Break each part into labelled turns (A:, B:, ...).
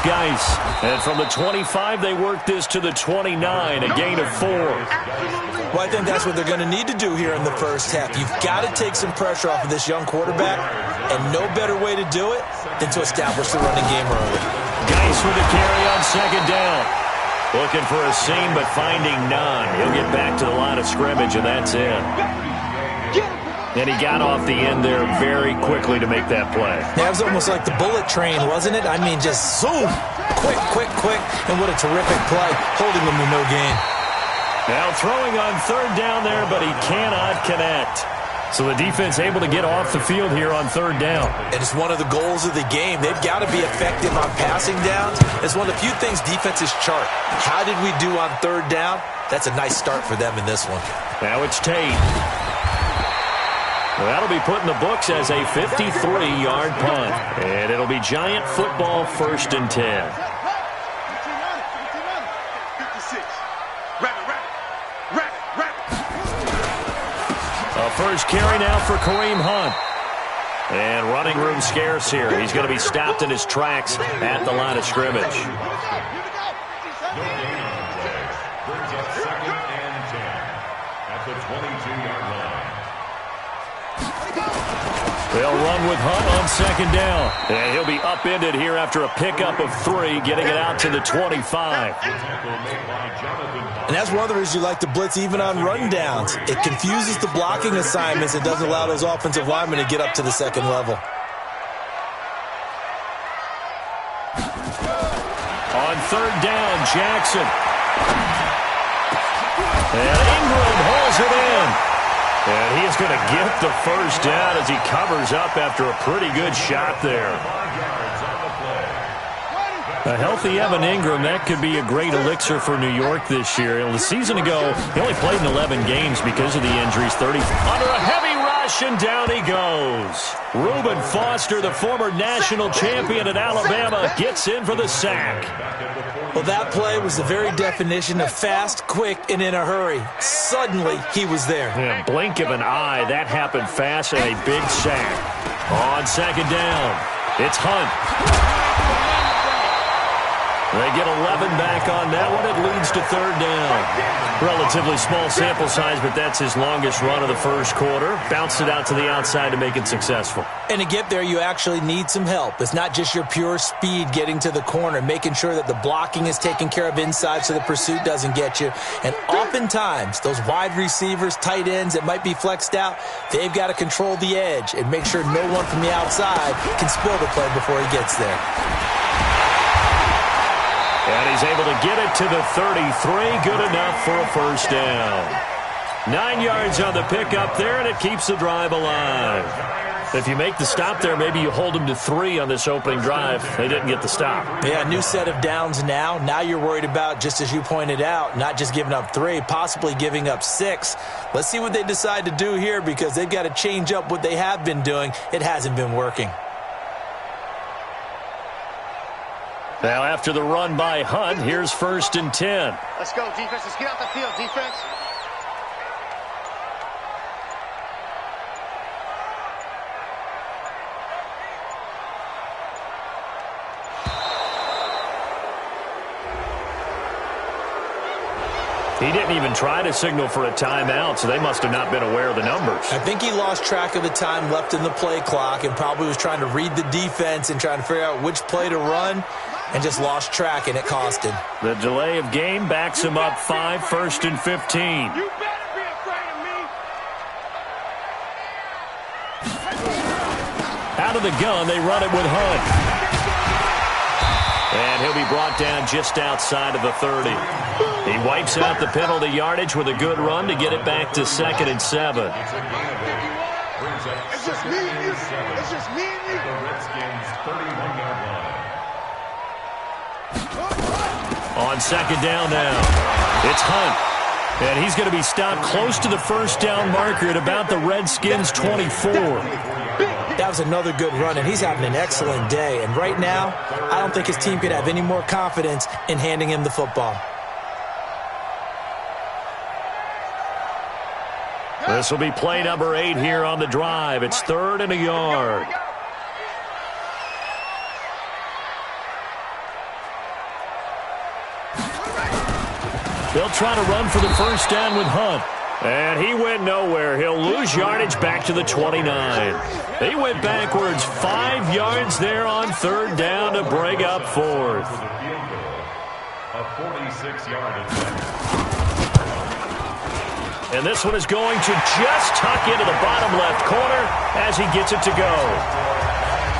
A: Geis. And from the 25, they work this to the 29, a gain of 4.
B: Well, I think that's what they're going to need to do here in the first half. You've got to take some pressure off of this young quarterback, and no better way to do it than to establish the running game early.
A: Geis with the carry on second down. Looking for a seam, but finding none. He'll get back to the line of scrimmage, and that's it. And he got off the end there very quickly to make that play.
B: That was almost like the bullet train, wasn't it? I mean, just zoom. Quick, quick, quick. And what a terrific play, holding them to no gain.
A: Now throwing on third down there, but he cannot connect. So the defense able to get off the field here on third down.
B: And it's one of the goals of the game. They've got to be effective on passing downs. It's one of the few things defenses chart. How did we do on third down? That's a nice start for them in this one.
A: Now it's Tate. Well, that'll be put in the books as a 53-yard punt. And it'll be Giant football 1st and 10. A first carry now for Kareem Hunt. And running room scarce here. He's going to be stopped in his tracks at the line of scrimmage. They'll run with Hunt on second down. And he'll be upended here after a pickup of 3, getting it out to the 25.
B: And that's one of the reasons you like to blitz even on run downs. It confuses the blocking assignments. It doesn't allow those offensive linemen to get up to the second level.
A: On third down, Jackson. And Ingram hauls it in. And he is going to get the first down as he covers up after a pretty good shot there. A healthy Evan Ingram, that could be a great elixir for New York this year. A season ago, he only played in 11 games because of the injuries. 30 under a heavy rush, and down he goes. Reuben Foster, the former national champion at Alabama, gets in for the sack.
B: Well, that play was the very definition of fast, quick, and in a hurry. Suddenly, he was there.
A: Yeah, blink of an eye, that happened fast, and a big sack. On second down, it's Hunt. They get 11 back on that one. It leads to third down. Relatively small sample size, but that's his longest run of the first quarter. Bounced it out to the outside to make it successful.
B: And to get there, you actually need some help. It's not just your pure speed getting to the corner, making sure that the blocking is taken care of inside so the pursuit doesn't get you. And oftentimes, those wide receivers, tight ends that might be flexed out, they've got to control the edge and make sure no one from the outside can spill the play before he gets there.
A: And he's able to get it to the 33. Good enough for a first down. 9 yards on the pickup there, and it keeps the drive alive. If you make the stop there, maybe you hold them to 3 on this opening drive. They didn't get the stop.
B: Yeah, new set of downs now. Now you're worried about, just as you pointed out, not just giving up 3, possibly giving up 6. Let's see what they decide to do here, because they've got to change up what they have been doing. It hasn't been working.
A: Now, after the run by Hunt, here's 1st and 10.
C: Let's go, defense. Let's get out the field, defense.
A: He didn't even try to signal for a timeout, so they must have not been aware of the numbers.
B: I think he lost track of the time left in the play clock and probably was trying to read the defense and trying to figure out which play to run, and just lost track, and it cost him.
A: The delay of game backs him up 5, 1st and 15.
C: You better be afraid of me.
A: Out of the gun, they run it with Hunt. And he'll be brought down just outside of the 30. He wipes out the penalty yardage with a good run to get it back to 2nd and 7.
C: It's just me and you. It's just me and you.
D: The Redskins' 31-yard line.
A: On second down now, it's Hunt. And he's going to be stopped close to the first down marker at about the Redskins' 24.
B: That was another good run, and he's having an excellent day. And right now, I don't think his team could have any more confidence in handing him the football.
A: This will be play number 8 here on the drive. It's 3rd and a yard. They'll try to run for the first down with Hunt. And he went nowhere. He'll lose yardage back to the 29. He went backwards 5 yards there on third down to bring up fourth.
D: A 46-yard attempt.
A: And this one is going to just tuck into the bottom left corner as he gets it to go.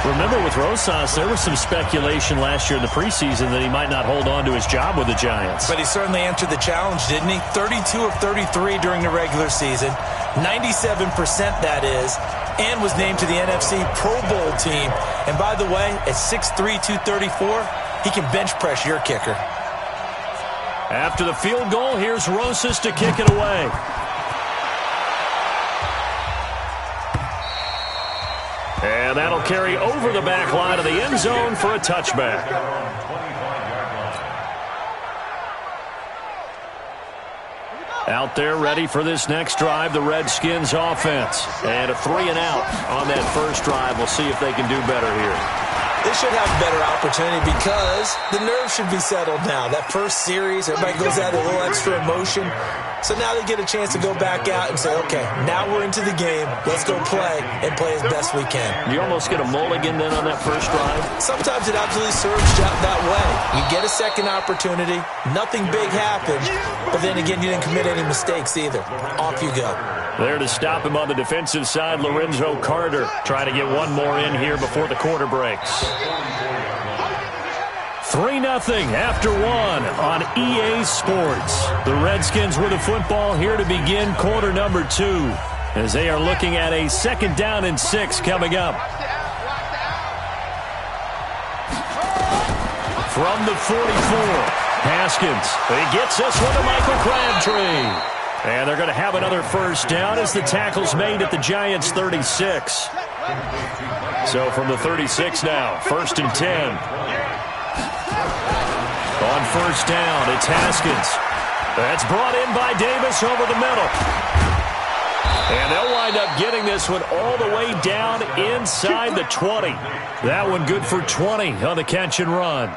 A: Remember, with Rosas, there was some speculation last year in the preseason that he might not hold on to his job with the Giants.
B: But he certainly answered the challenge, didn't he? 32 of 33 during the regular season, 97% that is, and was named to the NFC Pro Bowl team. And by the way, at 6'3", 234, he can bench press your kicker.
A: After the field goal, here's Rosas to kick it away. And that'll carry over the back line of the end zone for a touchback. Out there ready for this next drive, the Redskins offense. And a 3 and out on that first drive. We'll see if they can do better here.
B: They should have a better opportunity because the nerves should be settled now. That first series, everybody goes out with a little extra emotion. So now they get a chance to go back out and say, okay, now we're into the game. Let's go play and play as best we can.
A: You almost get a mulligan then on that first drive?
B: Sometimes it absolutely serves that way. You get a second opportunity. Nothing big happened. But then again, you didn't commit any mistakes either. Off you go.
A: There to stop him on the defensive side, Lorenzo Carter. Trying to get one more in here before the quarter breaks. 3-0 after one on EA Sports. The Redskins with the football here to begin quarter number 2 as they are looking at a 2nd down and 6 coming up. From the 44, Haskins. He gets this one to Michael Crabtree. And they're going to have another first down as the tackle's made at the Giants' 36. So from the 36 now, 1st and 10. On first down, it's Haskins. That's brought in by Davis over the middle. And they'll wind up getting this one all the way down inside the 20. That one good for 20 on the catch and run.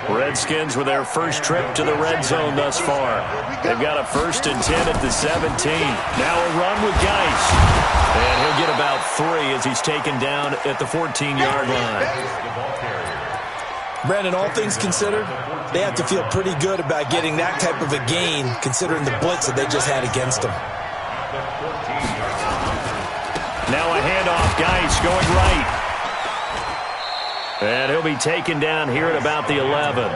A: Redskins with their first trip to the red zone thus far. They've got a 1st and 10 at the 17. Now a run with Geis. And he'll get about 3 as he's taken down at the 14-yard line.
B: Brandon, all things considered, they have to feel pretty good about getting that type of a gain considering the blitz that they just had against them.
A: Now a handoff, Geis going right. And he'll be taken down here at about the 11.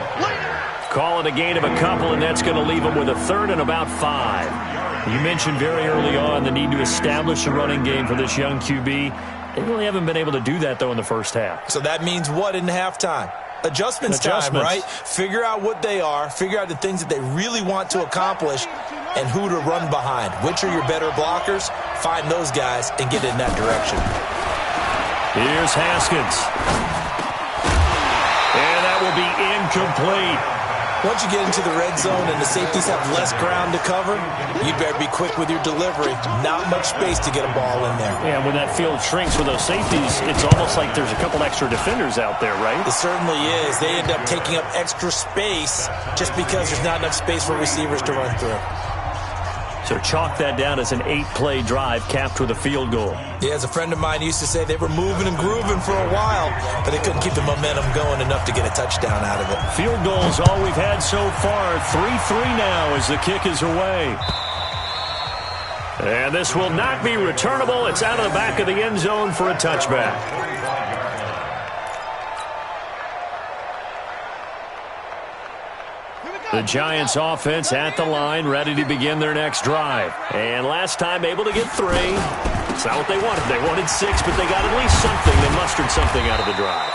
A: Call it a gain of a couple, and that's going to leave him with a 3rd and about 5. You mentioned very early on the need to establish a running game for this young QB. They really haven't been able to do that, though, in the first half.
B: So that means what in halftime? Adjustments time, right? Figure out what they are, figure out the things that they really want to accomplish, and who to run behind. Which are your better blockers? Find those guys and get in that direction.
A: Here's Haskins. And that will be incomplete.
B: Once you get into the red zone and the safeties have less ground to cover, you better be quick with your delivery. Not much space to get a ball in there.
A: Yeah, when that field shrinks with those safeties, it's almost like there's a couple extra defenders out there, right?
B: It certainly is. They end up taking up extra space just because there's not enough space for receivers to run through.
A: So chalk that down as an 8-play drive capped with a field goal.
B: Yeah, as a friend of mine used to say, they were moving and grooving for a while, but they couldn't keep the momentum going enough to get a touchdown out of it.
A: Field goals all we've had so far. 3-3 now as the kick is away. And this will not be returnable. It's out of the back of the end zone for a touchback. The Giants offense at the line, ready to begin their next drive. And last time able to get 3. It's not what they wanted. They wanted 6, but they got at least something. They mustered something out of the drive.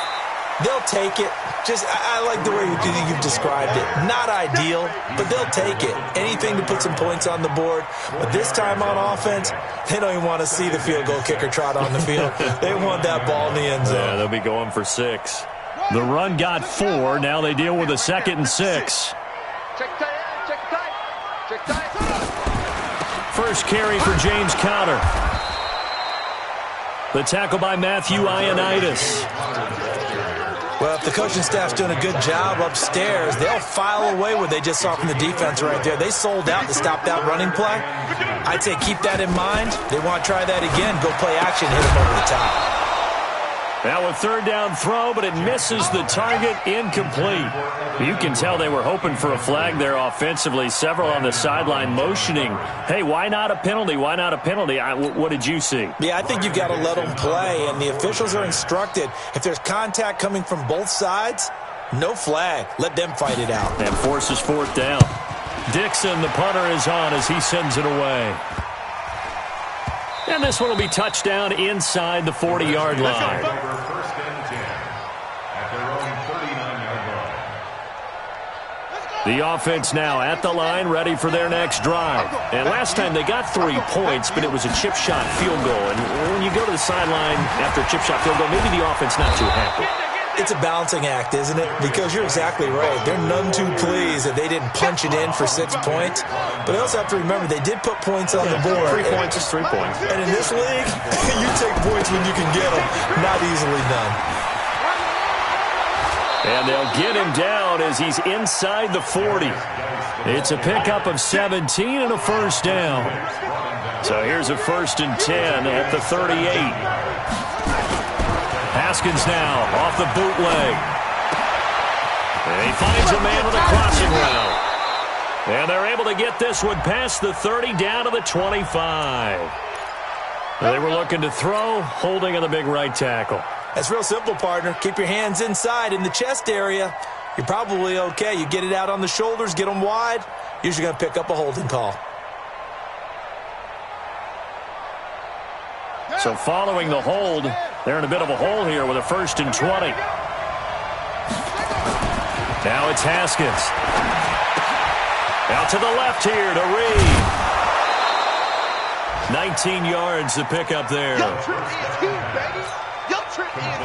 B: They'll take it. I like the way you've described it. Not ideal, but they'll take it. Anything to put some points on the board. But this time on offense, they don't even want to see the field goal kicker trot on the field. They want that ball in the end zone.
A: Yeah, they'll be going for 6. The run got 4. Now they deal with a 2nd and 6.
C: Check tight, check tight, check tight.
A: First carry for James Conner. The tackle by Matthew Ioannidis.
B: Well, if the coaching staff's doing a good job upstairs, they'll file away what they just saw from the defense right there. They sold out to stop that running play. I'd say keep that in mind. They want to try that again. Go play action, hit them over the top.
A: Now a third down throw, but it misses the target, incomplete. You can tell they were hoping for a flag there offensively. Several on the sideline motioning, hey, why not a penalty? Why not a penalty? What did you see?
B: Yeah, I think you've got to let them play, and the officials are instructed, if there's contact coming from both sides, no flag. Let them fight it out.
A: And forces fourth down. Dixon, the punter, is on as he sends it away. And this one will be touchdown inside the 40-yard line.
D: First and 10 at their own 39-yard line.
A: The offense now at the line, ready for their next drive. And last time they got 3 points, but it was a chip shot field goal. And when you go to the sideline after a chip shot field goal, maybe the offense not too happy.
B: It's a balancing act, isn't it? Because you're exactly right. They're none too pleased that they didn't punch it in for 6 points. But I also have to remember, they did put points on the board.
A: 3 points is 3 points.
B: And in this league, you take points when you can get them. Not easily done.
A: And they'll get him down as he's inside the 40. It's a pickup of 17 and a first down. So here's a 1st and 10 at the 38. Haskins now off the bootleg. And he finds a man with a crossing route. And they're able to get this one past the 30 down to the 25. They were looking to throw, holding on the big right tackle.
B: That's real simple, partner. Keep your hands inside in the chest area. You're probably okay. You get it out on the shoulders, get them wide. Usually going to pick up a holding call.
A: So following the hold, they're in a bit of a hole here with a 1st and 20. Now it's Haskins. Out to the left here to Reed. 19 yards to pick up there.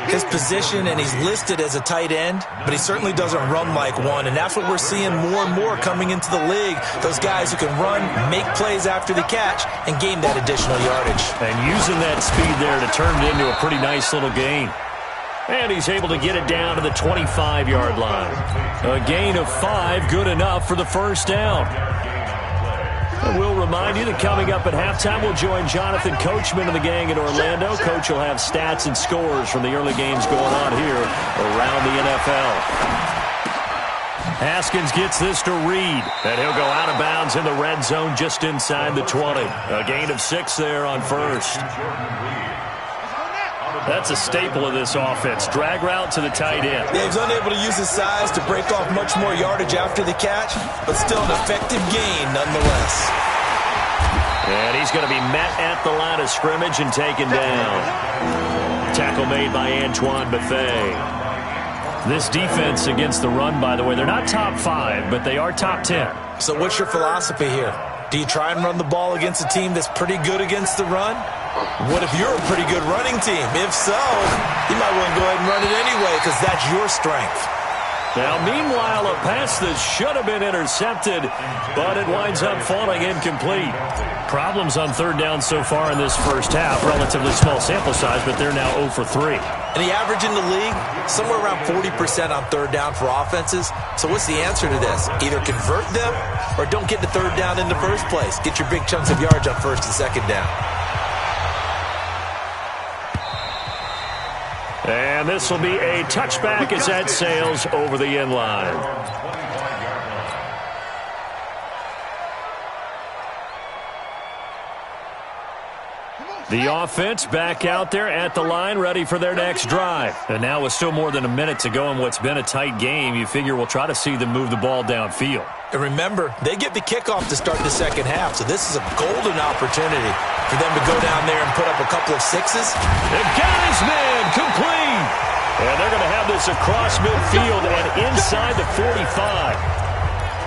B: His position, and he's listed as a tight end, but he certainly doesn't run like one, and that's what we're seeing more and more coming into the league. Those guys who can run, make plays after the catch, and gain that additional yardage.
A: And using that speed there to turn it into a pretty nice little gain. And he's able to get it down to the 25-yard line. A gain of 5, good enough for the first down. And we'll remind you that coming up at halftime, we'll join Jonathan Coachman and the gang in Orlando. Coach will have stats and scores from the early games going on here around the NFL. Haskins gets this to Reed, and he'll go out of bounds in the red zone just inside the 20. A gain of 6 there on first. That's a staple of this offense. Drag route to the tight end.
B: Yeah, he's unable to use his size to break off much more yardage after the catch, but still an effective gain nonetheless.
A: And he's going to be met at the line of scrimmage and taken down. Tackle made by Antoine Bethea. This defense against the run, by the way, they're not top 5, but they are top 10.
B: So what's your philosophy here? Do you try and run the ball against a team that's pretty good against the run? What if you're a pretty good running team? If so, you might want to go ahead and run it anyway because that's your strength.
A: Now, meanwhile, a pass that should have been intercepted, but it winds up falling incomplete. Problems on third down so far in this first half. Relatively small sample size, but they're now 0 for 3.
B: And the average in the league, somewhere around 40% on third down for offenses. So what's the answer to this? Either convert them or don't get the third down in the first place. Get your big chunks of yards on first and second down.
A: And this will be a touchback as that sails over the end line. The offense back out there at the line, ready for their next drive. And now with still more than a minute to go in what's been a tight game, you figure we'll try to see them move the ball downfield.
B: And remember, they get the kickoff to start the second half, so this is a golden opportunity for them to go down there and put up a couple of sixes.
A: They've got his man complete. And they're going to have this across midfield and inside the 45.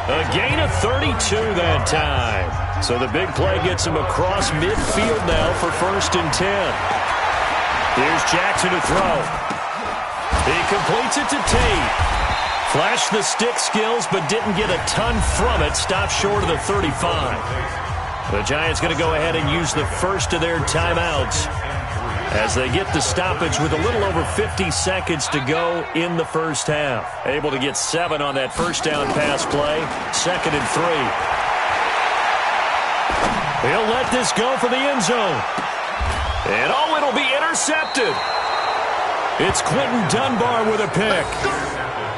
A: A gain of 32 that time. So the big play gets him across midfield now for 1st and 10. Here's Jackson to throw. He completes it to Tate. Flashed the stick skills, but didn't get a ton from it. Stopped short of the 35. The Giants going to go ahead and use the first of their timeouts. as they get the stoppage with a little over 50 seconds to go in the first half. Able to get 7 on that first down pass play. 2nd and 3. He'll let this go for the end zone. And it'll be intercepted. It's Quentin Dunbar with a pick.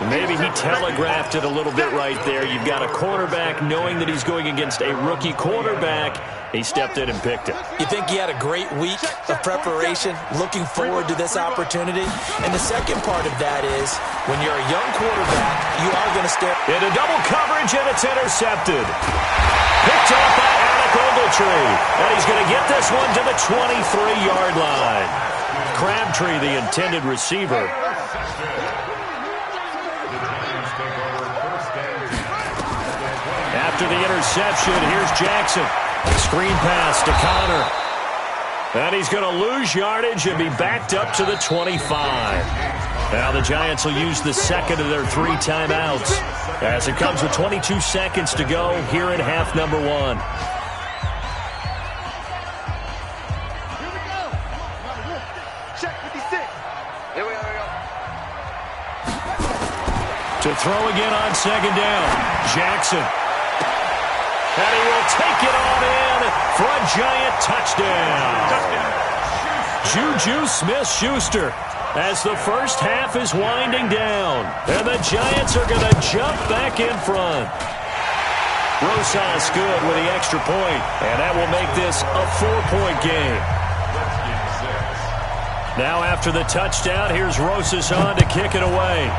A: Maybe he telegraphed it a little bit right there. You've got a quarterback knowing that he's going against a rookie quarterback. He stepped in and picked it.
B: You think he had a great week of preparation, looking forward to this opportunity? And the second part of that is, when you're a young quarterback, you are going to stare.
A: Into double coverage, and it's intercepted. Picked off by Alec Ogletree. And he's going to get this one to the 23-yard line. Crabtree, the intended receiver. After the interception, here's Jackson. Screen pass to Connor. And he's going to lose yardage and be backed up to the 25. Now the Giants will use the second of their 3 timeouts as it comes with 22 seconds to go here in half number 1.
C: Here we go. Check 56. Here we go.
A: To throw again on 2nd down. Jackson. And he will take it on in for a Giant touchdown. Juju Smith-Schuster as the first half is winding down. And the Giants are going to jump back in front. Rosas good with the extra point, and that will make this a 4-point game. Now after the touchdown, here's Rosas on to kick it away.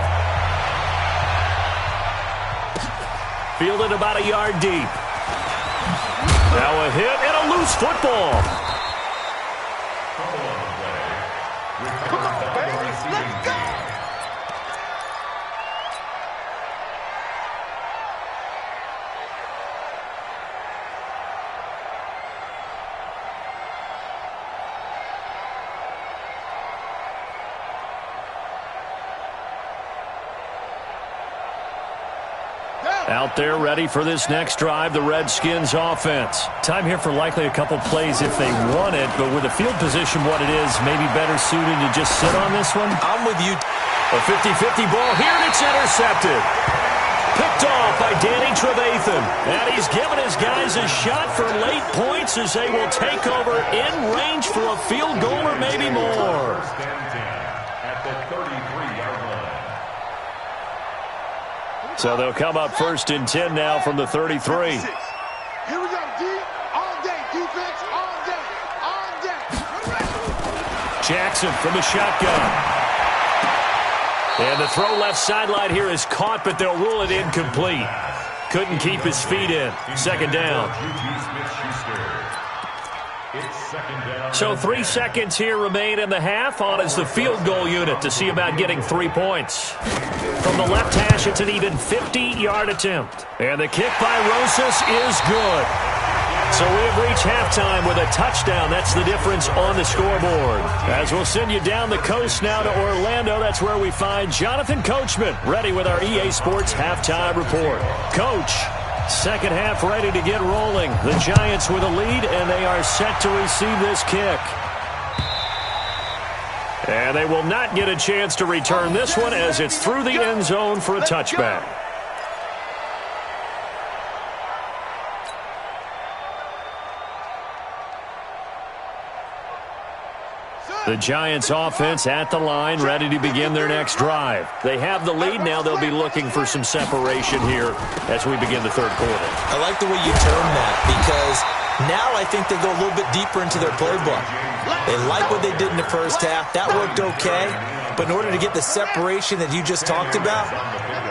A: Fielded about a yard deep. Now a hit and a loose football.
C: Come on, baby. Let's go.
A: Out there ready for this next drive, the Redskins offense. Time here for likely a couple plays if they want it, but with the field position what it is, maybe better suited to just sit on this one.
B: I'm with you.
A: A 50-50 ball here, and it's intercepted. Picked off by Danny Trevathan. And he's given his guys a shot for late points as they will take over in range for a field goal or maybe more.
D: At the 33-yard line.
A: So they'll come up 1st and 10 now from the 33.
C: Here we go, D. All day. Defense, all day. All day.
A: Jackson from the shotgun. And the throw left sideline here is caught, but they'll rule it incomplete. Couldn't keep his feet in. 2nd down. So 3 seconds here remain in the half. On is the field goal unit to see about getting 3 points. From the left hash, it's an even 50-yard attempt. And the kick by Rosas is good. So we have reached halftime with a touchdown. That's the difference on the scoreboard. As we'll send you down the coast now to Orlando, that's where we find Jonathan Coachman ready with our EA Sports halftime report. Coach, second half ready to get rolling. The Giants with a lead, and they are set to receive this kick. And they will not get a chance to return this one as it's through the end zone for a touchback. The Giants offense at the line, ready to begin their next drive. They have the lead. Now they'll be looking for some separation here as we begin the third quarter.
B: I like the way you term that, because now I think they go a little bit deeper into their playbook. They like what they did in the first half. That worked okay. But in order to get the separation that you just talked about,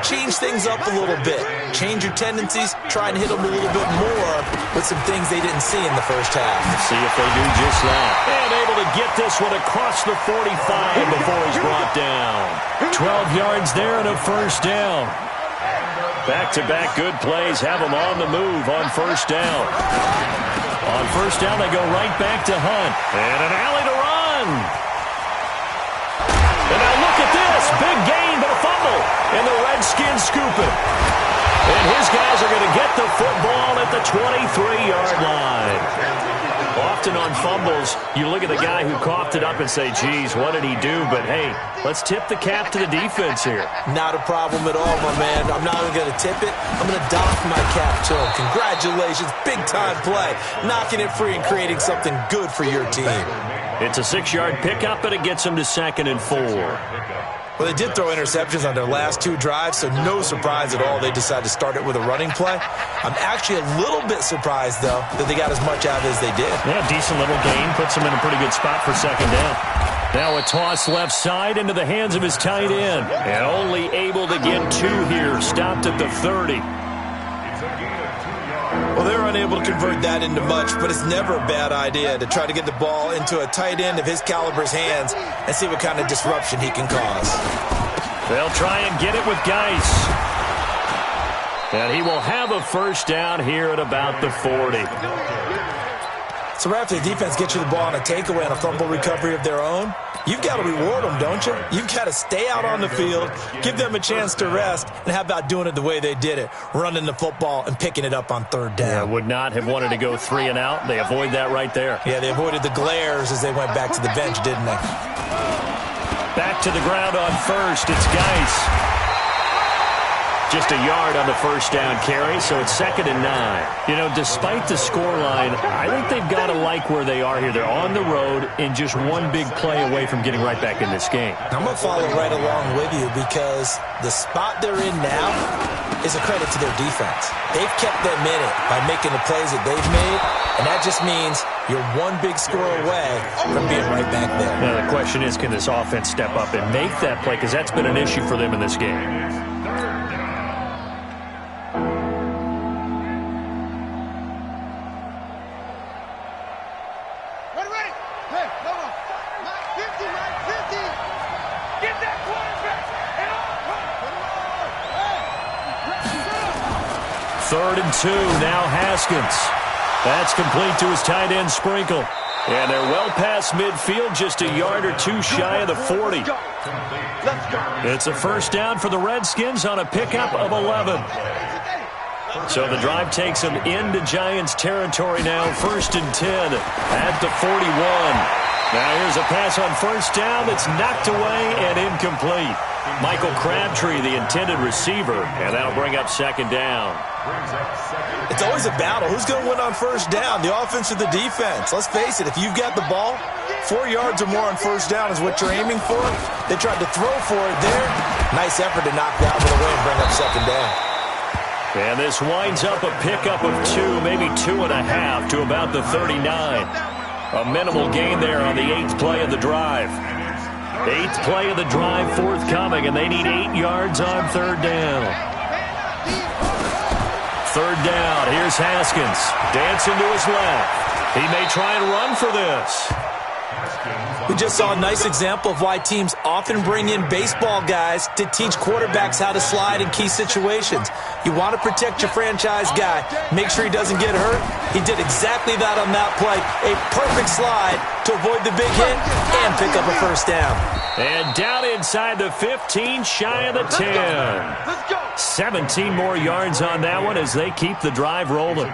B: change things up a little bit. Change your tendencies. Try and hit them a little bit more with some things they didn't see in the first half.
A: Let's see if they do just that. And able to get this one across the 45 before he's brought down. 12 yards there and a first down. Back-to-back good plays have them on the move on first down. On first down, they go right back to Hunt. And an alley to run. And now look at this. Big gain, but a fumble. And the Redskins scoop it. And his guys are going to get the football at the 23-yard line. Often on fumbles, you look at the guy who coughed it up and say, geez, what did he do? But, hey, let's tip the cap to the defense here.
B: Not a problem at all, my man. I'm not even going to tip it. I'm going to doff my cap to him. Congratulations. Big-time play. Knocking it free and creating something good for your team.
A: It's a 6-yard pickup, and it gets them to 2nd and 4.
B: Well, they did throw interceptions on their last 2 drives, so no surprise at all they decided to start it with a running play. I'm actually a little bit surprised, though, that they got as much out as they did.
A: Yeah, decent little gain. Puts them in a pretty good spot for 2nd down. Now a toss left side into the hands of his tight end. And only able to get 2 here. Stopped at the 30.
B: Well, they're unable to convert that into much, but it's never a bad idea to try to get the ball into a tight end of his caliber's hands and see what kind of disruption he can cause.
A: They'll try and get it with Geis. And he will have a 1st down here at about the 40.
B: So right after the defense gets you the ball on a takeaway and a fumble recovery of their own, you've got to reward them, don't you? You've got to stay out on the field, give them a chance to rest, and how about doing it the way they did it, running the football and picking it up on 3rd down.
A: Yeah, would not have wanted to go 3 and out. They avoid that right there.
B: Yeah, they avoided the glares as they went back to the bench, didn't they?
A: Back to the ground on 1st. It's Geis. Just a yard on the 1st down carry, so it's 2nd and 9. You know, despite the scoreline, I think they've got to like where they are here. They're on the road and just one big play away from getting right back in this game.
B: I'm going to follow right along with you because the spot they're in now is a credit to their defense. They've kept them in it by making the plays that they've made, and that just means you're one big score away from being right back there.
A: Now, the question is, can this offense step up and make that play? Because that's been an issue for them in this game. Third and 2, now Haskins. That's complete to his tight end Sprinkle. And they're well past midfield, just a yard or 2 shy of the 40. It's a 1st down for the Redskins on a pickup of 11. So the drive takes them into Giants territory now, 1st and 10 at the 41. Now here's a pass on 1st down that's knocked away and incomplete. Michael Crabtree, the intended receiver, and that'll bring up 2nd down.
B: It's always a battle. Who's going to win on 1st down, the offense or the defense? Let's face it, if you've got the ball, 4 yards or more on 1st down is what you're aiming for. They tried to throw for it there. Nice effort to knock that one away and bring up 2nd down.
A: And this winds up a pickup of 2, maybe 2.5 to about the 39. A minimal gain there on the 8th play of the drive. 8th play of the drive forthcoming, and they need 8 yards on 3rd down. 3rd down, here's Haskins. Dancing to his left. He may try and run for this.
B: We just saw a nice example of why teams often bring in baseball guys to teach quarterbacks how to slide in key situations. You want to protect your franchise guy. Make sure he doesn't get hurt. He did exactly that on that play. A perfect slide to avoid the big hit and pick up a 1st down.
A: And down inside the 15, shy of the 10. 17 more yards on that one as they keep the drive rolling.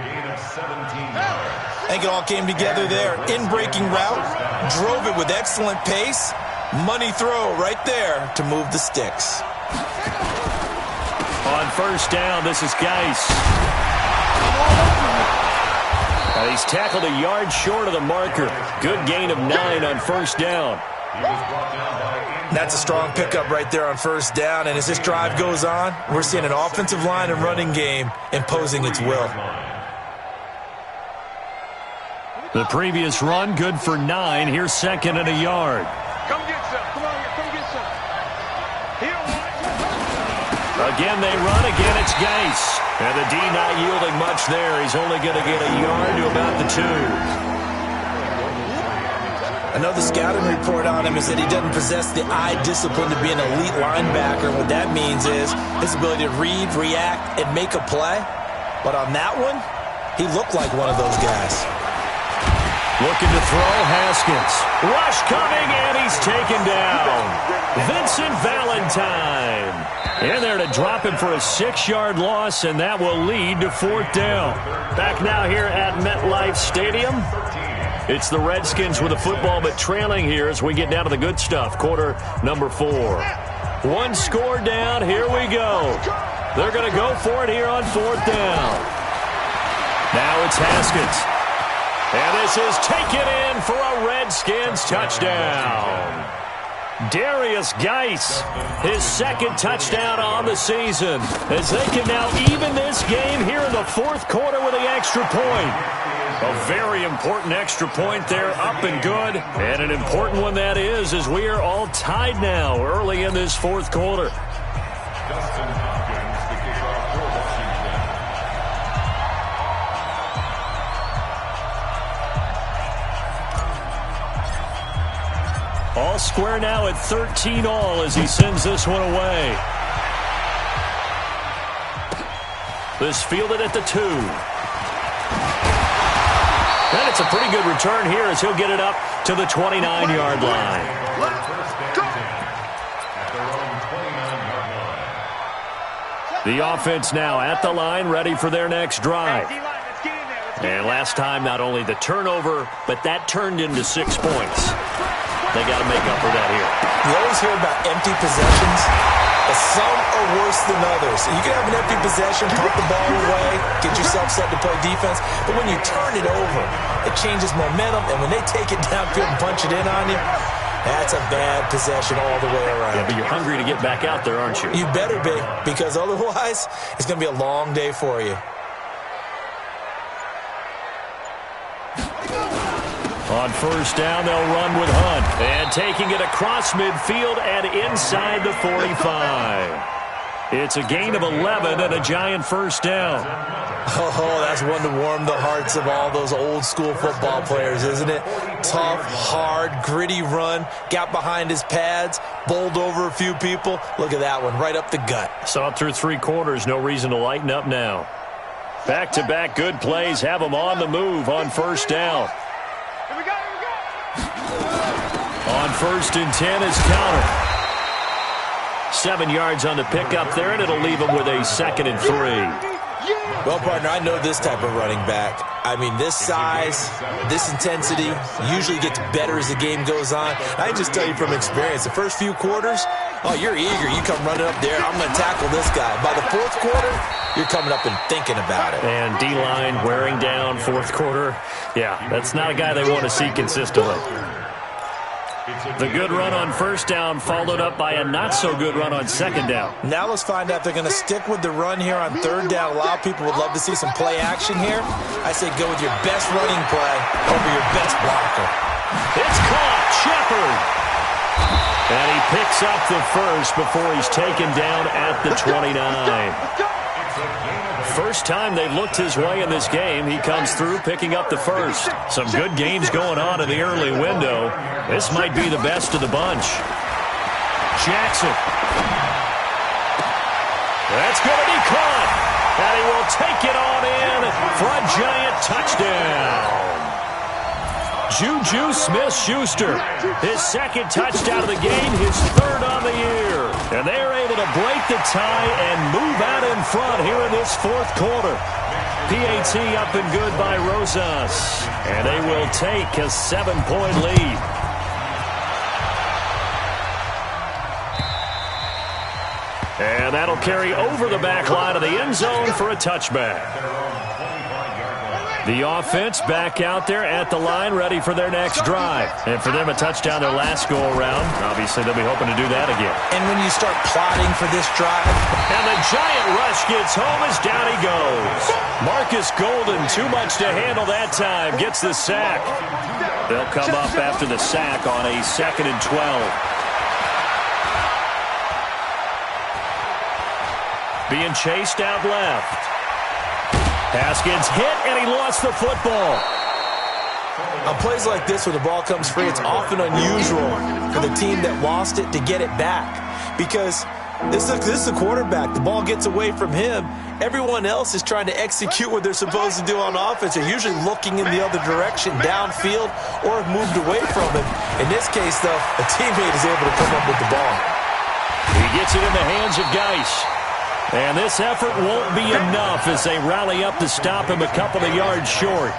B: I think it all came together there. In-breaking route, drove it with excellent pace. Money throw right there to move the sticks.
A: On 1st down, this is Geis. He's tackled a yard short of the marker. Good gain of 9 on 1st down.
B: That's a strong pickup right there on 1st down. And as this drive goes on, we're seeing an offensive line and running game imposing its will.
A: The previous run, good for 9. Here's 2nd and a yard.
C: Come get some. Come on, come get some.
A: Again, they run. Again, it's Geis. And the D not yielding much there. He's only going to get a yard to about the 2.
B: Another scouting report on him is that he doesn't possess the eye discipline to be an elite linebacker. What that means is his ability to read, react, and make a play. But on that one, he looked like one of those guys.
A: Looking to throw, Haskins. Rush coming, and he's taken down. Vincent Valentine. In there to drop him for a 6-yard loss, and that will lead to 4th down. Back now here at MetLife Stadium. It's the Redskins with the football, but trailing here as we get down to the good stuff. Quarter number 4. One score down. Here we go. They're going to go for it here on 4th down. Now it's Haskins. And this is taken in for a Redskins touchdown. Darius Geis, his 2nd touchdown on the season, as they can now even this game here in the 4th quarter with the extra point. A very important extra point there, up and good. And an important one that is, as we are all tied now early in this 4th quarter. All square now at 13 all as he sends this one away. This fielded at the 2. And it's a pretty good return here as he'll get it up to the 29-yard line. The offense now at the line, ready for their next drive. And last time, not only the turnover, but that turned into 6 points. They got to make up for that here.
B: You always hear about empty possessions, but some are worse than others. You can have an empty possession, pump the ball away, get yourself set to play defense, but when you turn it over, it changes momentum, and when they take it downfield and punch it in on you, that's a bad possession all the way around.
A: Yeah, but you're hungry to get back out there, aren't you?
B: You better be, because otherwise, it's going to be a long day for you.
A: On 1st down, they'll run with Hunt. And taking it across midfield and inside the 45. It's a gain of 11 and a giant 1st down.
B: Oh, that's one to warm the hearts of all those old-school football players, isn't it? Tough, hard, gritty run. Got behind his pads, bowled over a few people. Look at that one, right up the gut.
A: Saw it through 3 quarters. No reason to lighten up now. Back-to-back good plays have them on the move on 1st down. On 1st and 10 is counter. 7 yards on the pickup there, and it'll leave him with a 2nd and 3.
B: Well, partner, I know this type of running back. I mean, this size, this intensity usually gets better as the game goes on. I can just tell you from experience, the first few quarters, oh, you're eager. You come running up there, I'm going to tackle this guy. By the 4th quarter, you're coming up and thinking about it.
A: And D-line wearing down 4th quarter. Yeah, that's not a guy they want to see consistently. The good run on 1st down followed up by a not-so-good run on 2nd down.
B: Now let's find out if they're going to stick with the run here on 3rd down. A lot of people would love to see some play action here. I say go with your best running play over your best blocker.
A: It's caught. Shepard. And he picks up the 1st before he's taken down at the 29. First time they looked his way in this game, he comes through picking up the 1st. Some good games going on in the early window. This might be the best of the bunch. Jackson. That's going to be caught. And he will take it on in for a giant touchdown. Juju Smith-Schuster, his 2nd touchdown of the game, his 3rd on the year. And they're able to break the tie and move out in front here in this 4th quarter. PAT up and good by Rosas. And they will take a 7-point lead. And that'll carry over the back line of the end zone for a touchback. The offense back out there at the line, ready for their next drive. And for them, a touchdown their last go-around. Obviously, they'll be hoping to do that again.
B: And when you start plotting for this drive.
A: And the giant rush gets home as down he goes. Marcus Golden, too much to handle that time, gets the sack. They'll come up after the sack on a 2nd and 12. Being chased out left. Haskins hit, and he lost the football.
B: On plays like this where the ball comes free, it's often unusual for the team that lost it to get it back. Because this is a quarterback. The ball gets away from him. Everyone else is trying to execute what they're supposed to do on offense. They're usually looking in the other direction, downfield, or have moved away from him. In this case, though, a teammate is able to come up with the ball.
A: He gets it in the hands of Geis. And this effort won't be enough as they rally up to stop him a couple of yards short.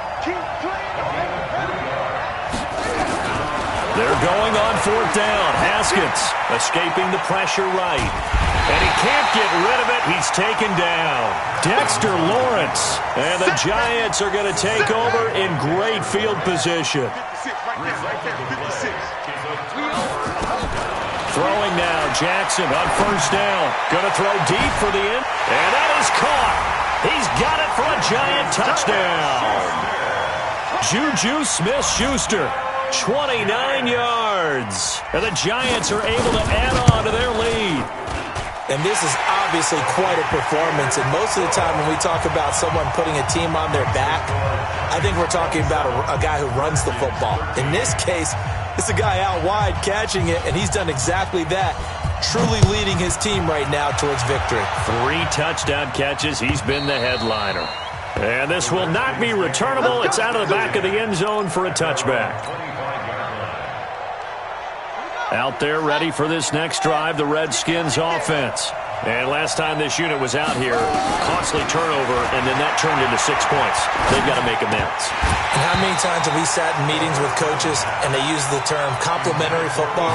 A: They're going on fourth down. Haskins escaping the pressure right. And he can't get rid of it. He's taken down. Dexter Lawrence. And the Giants are going to take over in great field position.
C: 56 right there, 56.
A: Throwing now, Jackson on first down. Going to throw deep for the end. And that is caught. He's got it for a Giant touchdown. Juju Smith-Schuster, 29 yards. And the Giants are able to add on to their lead.
B: And this is obviously quite a performance. And most of the time when we talk about someone putting a team on their back, I think we're talking about a guy who runs the football. In this case, it's a guy out wide catching it, and he's done exactly that, truly leading his team right now towards victory.
A: 3 touchdown catches. He's been the headliner. And this will not be returnable. It's out of the back of the end zone for a touchback. Out there ready for this next drive, the Redskins offense. And last time this unit was out here, costly turnover, and then that turned into 6 points. They've got to make amends.
B: And how many times have we sat in meetings with coaches and they use the term complementary football?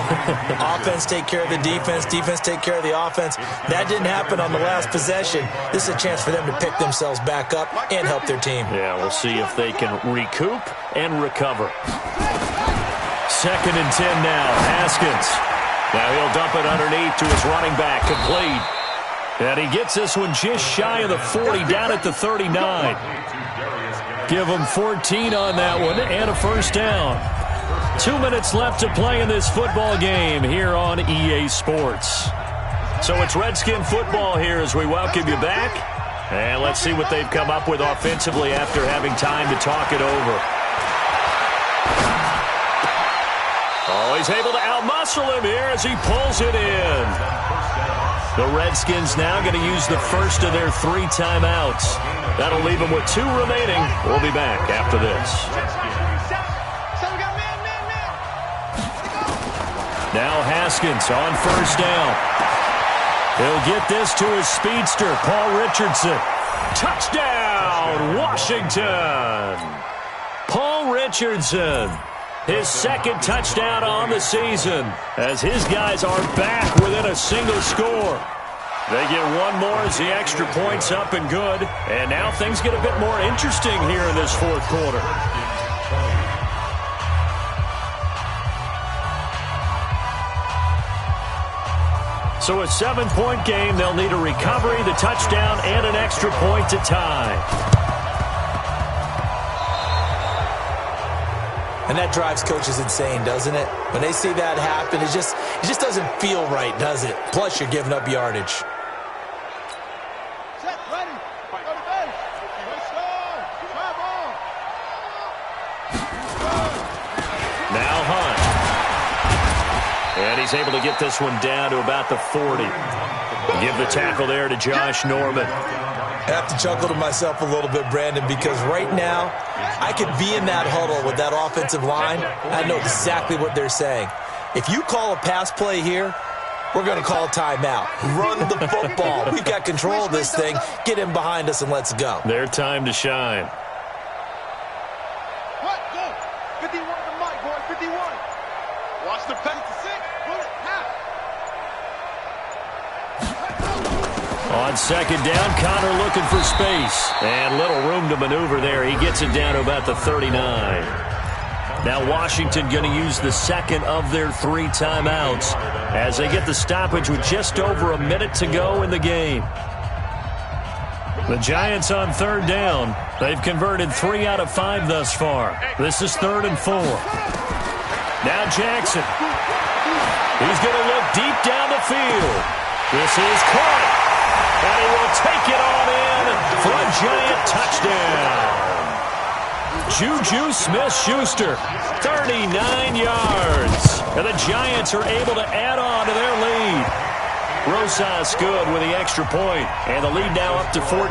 B: Offense take care of the defense, defense take care of the offense. That didn't happen on the last possession. This is a chance for them to pick themselves back up and help their team.
A: Yeah, we'll see if they can recoup and recover. 2nd and 10 now, Haskins. Now he'll dump it underneath to his running back, complete. And he gets this one just shy of the 40, down at the 39. Give him 14 on that one and a first down. 2 minutes left to play in this football game here on EA Sports. So it's Redskin football here as we welcome you back. And let's see what they've come up with offensively after having time to talk it over. Oh, he's able to outmuscle him here as he pulls it in. The Redskins now going to use the first of their 3 timeouts. That'll leave them with 2 remaining. We'll be back after this. Now Haskins on first down. He'll get this to his speedster, Paul Richardson. Touchdown, Washington! Paul Richardson. His 2nd touchdown on the season as his guys are back within a single score. They get 1 more as the extra point's up and good. And now things get a bit more interesting here in this 4th quarter. So a 7-point game. They'll need a recovery, the touchdown, and an extra point to tie.
B: And that drives coaches insane, doesn't it? When they see that happen, it just doesn't feel right, does it? Plus, you're giving up yardage.
C: Set, ready. Go to base. Let's go. Drive on.
A: Now Hunt. And he's able to get this one down to about the 40. Give the tackle there to Josh Norman.
B: I have to chuckle to myself a little bit, Brandon, because right now I could be in that huddle with that offensive line. I know exactly what they're saying. If you call a pass play here, we're going to call a timeout. Run the football. We've got control of this thing. Get in behind us and let's go.
A: Their time to shine.
C: What? Go. 51 to Mike, boy. 51. Watch the pass. 6. Put it. Half.
A: On 2nd down, Connor looking for space. And little room to maneuver there. He gets it down to about the 39. Now Washington going to use the 2nd of their 3 timeouts as they get the stoppage with just over a minute to go in the game. The Giants on 3rd down. They've converted 3 out of 5 thus far. This is 3rd and 4. Now Jackson. He's going to look deep down the field. This is caught. And he will take it on in for a Giant touchdown. Juju Smith-Schuster, 39 yards. And the Giants are able to add on to their lead. Rosas good with the extra point, and the lead now up to 14.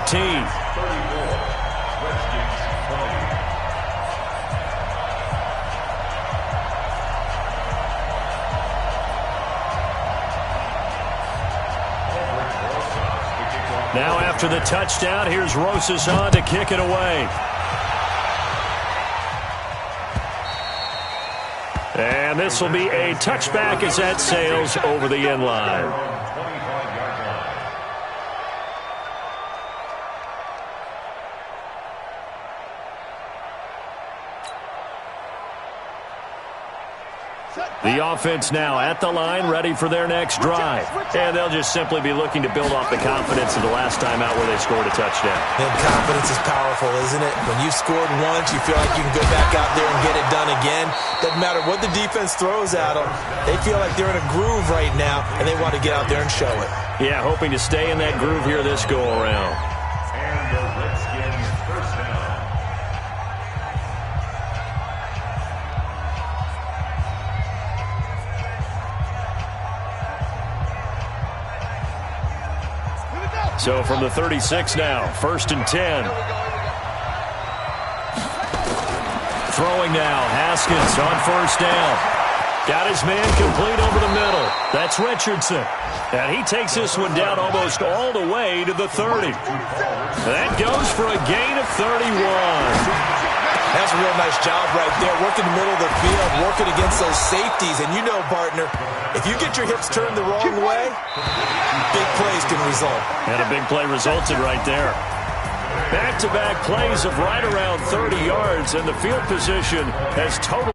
A: Now after the touchdown, here's Rosas on to kick it away. And this will be a touchback as that sails over the end line. The offense now at the line, ready for their next drive. And they'll just simply be looking to build off the confidence of the last time out where they scored a touchdown.
B: And confidence is powerful, isn't it? When you've scored once, you feel like you can go back out there and get it done again. Doesn't matter what the defense throws at them. They feel like they're in a groove right now, and they want to get out there and show it.
A: Yeah, hoping to stay in that groove here this go-around.
D: And the Redskins first down.
A: So from the 36 now, 1st and 10. Throwing now, Haskins on 1st down. Got his man complete over the middle. That's Richardson. And he takes this one down almost all the way to the 30. That goes for a gain of 31.
B: That's a real nice job right there, working the middle of the field, working against those safeties. And you know, partner, if you get your hips turned the wrong way, big plays can result.
A: And a big play resulted right there. Back-to-back plays of right around 30 yards, and the field position has totally